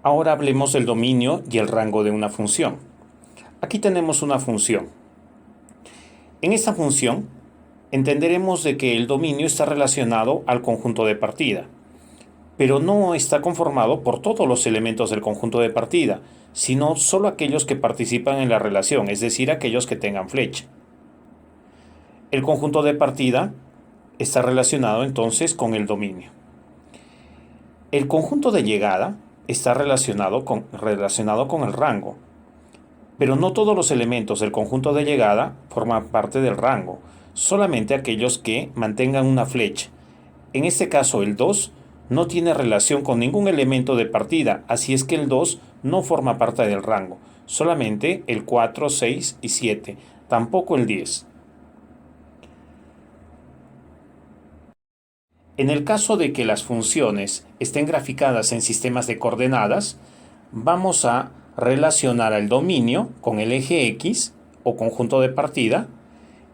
Ahora hablemos del dominio y el rango de una función. Aquí tenemos una función. En esta función entenderemos de que el dominio está relacionado al conjunto de partida, pero no está conformado por todos los elementos del conjunto de partida, sino solo aquellos que participan en la relación, es decir, aquellos que tengan flecha. El conjunto de partida está relacionado entonces con el dominio. El conjunto de llegada está relacionado con el rango, pero no todos los elementos del conjunto de llegada forman parte del rango, solamente aquellos que mantengan una flecha. En este caso el 2 no tiene relación con ningún elemento de partida, así es que el 2 no forma parte del rango, solamente el 4, 6 y 7, tampoco el 10. En el caso de que las funciones estén graficadas en sistemas de coordenadas, vamos a relacionar al dominio con el eje X o conjunto de partida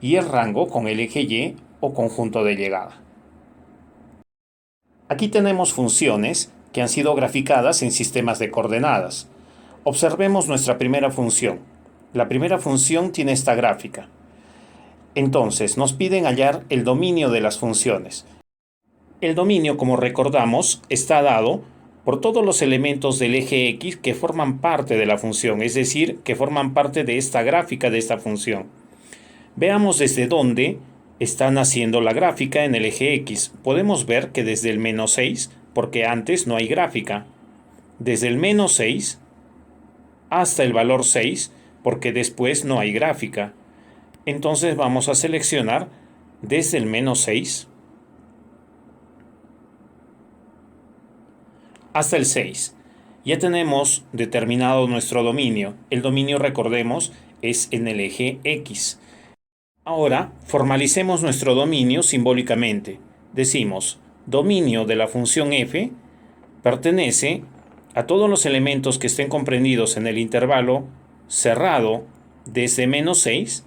y el rango con el eje Y o conjunto de llegada. Aquí tenemos funciones que han sido graficadas en sistemas de coordenadas. Observemos nuestra primera función. La primera función tiene esta gráfica. Entonces, nos piden hallar el dominio de las funciones. El dominio, como recordamos, está dado por todos los elementos del eje X que forman parte de la función, es decir, que forman parte de esta gráfica de esta función. Veamos desde dónde está naciendo la gráfica en el eje X. Podemos ver que desde el menos 6, porque antes no hay gráfica. Desde el menos 6 hasta el valor 6, porque después no hay gráfica. Entonces vamos a seleccionar desde el menos 6 hasta el 6. Ya tenemos determinado nuestro dominio. El dominio, recordemos, es en el eje X. Ahora formalicemos nuestro dominio simbólicamente. Decimos, dominio de la función f pertenece a todos los elementos que estén comprendidos en el intervalo cerrado desde menos 6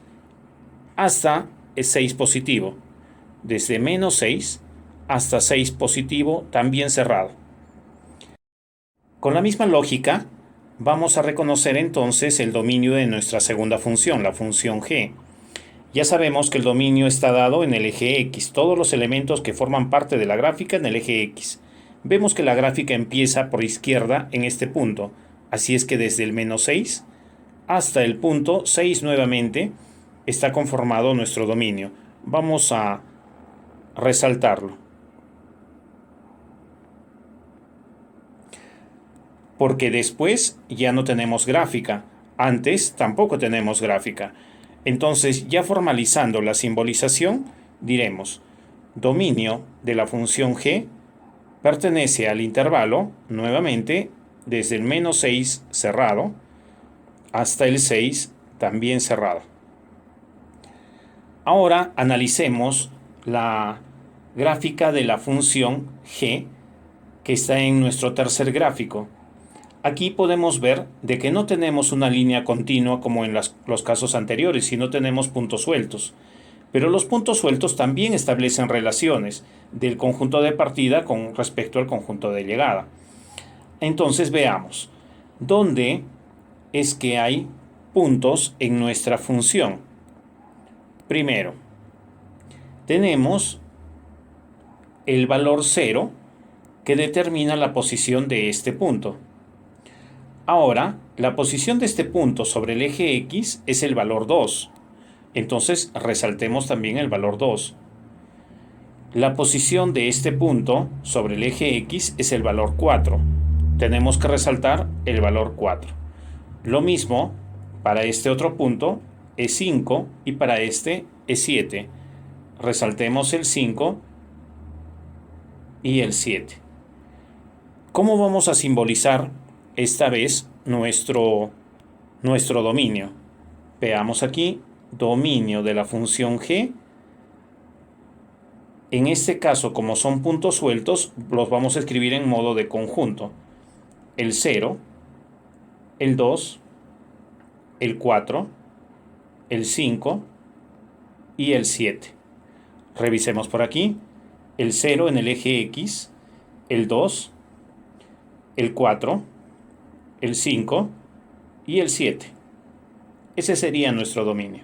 hasta el 6 positivo. Desde menos 6 hasta 6 positivo, también cerrado. Con la misma lógica, vamos a reconocer entonces el dominio de nuestra segunda función, la función g. Ya sabemos que el dominio está dado en el eje X, todos los elementos que forman parte de la gráfica en el eje X. Vemos que la gráfica empieza por izquierda en este punto, así es que desde el menos 6 hasta el punto 6 nuevamente está conformado nuestro dominio. Vamos a resaltarlo, porque después ya no tenemos gráfica, antes tampoco tenemos gráfica. Entonces, ya formalizando la simbolización, diremos, dominio de la función g pertenece al intervalo, nuevamente, desde el menos 6 cerrado hasta el 6 también cerrado. Ahora analicemos la gráfica de la función g que está en nuestro tercer gráfico. Aquí podemos ver de que no tenemos una línea continua como en los casos anteriores, sino tenemos puntos sueltos. Pero los puntos sueltos también establecen relaciones del conjunto de partida con respecto al conjunto de llegada. Entonces veamos, ¿dónde es que hay puntos en nuestra función? Primero, tenemos el valor 0 que determina la posición de este punto. Ahora, la posición de este punto sobre el eje X es el valor 2. Entonces, resaltemos también el valor 2. La posición de este punto sobre el eje X es el valor 4. Tenemos que resaltar el valor 4. Lo mismo para este otro punto es 5 y para este es 7. Resaltemos el 5 y el 7. ¿Cómo vamos a simbolizar esta vez nuestro dominio? Veamos aquí, dominio de la función g. En este caso, como son puntos sueltos, los vamos a escribir en modo de conjunto. El 0, el 2, el 4, el 5 y el 7. Revisemos por aquí. El 0 en el eje X, el 2, el 4, el 5 y el 7. Ese sería nuestro dominio.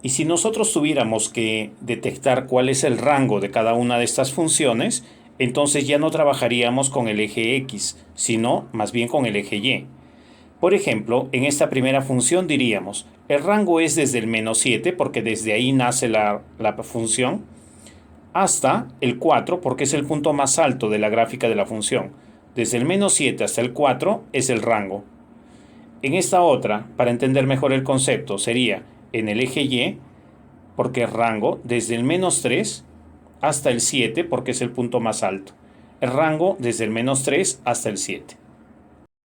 Y si nosotros tuviéramos que detectar cuál es el rango de cada una de estas funciones, entonces ya no trabajaríamos con el eje X, sino más bien con el eje Y. Por ejemplo, en esta primera función diríamos, el rango es desde el -7, porque desde ahí nace la función, hasta el 4, porque es el punto más alto de la gráfica de la función. Desde el -7 hasta el 4 es el rango. En esta otra, para entender mejor el concepto, sería en el eje Y, porque es rango desde el -3 hasta el 7, porque es el punto más alto. El rango desde el -3 hasta el 7.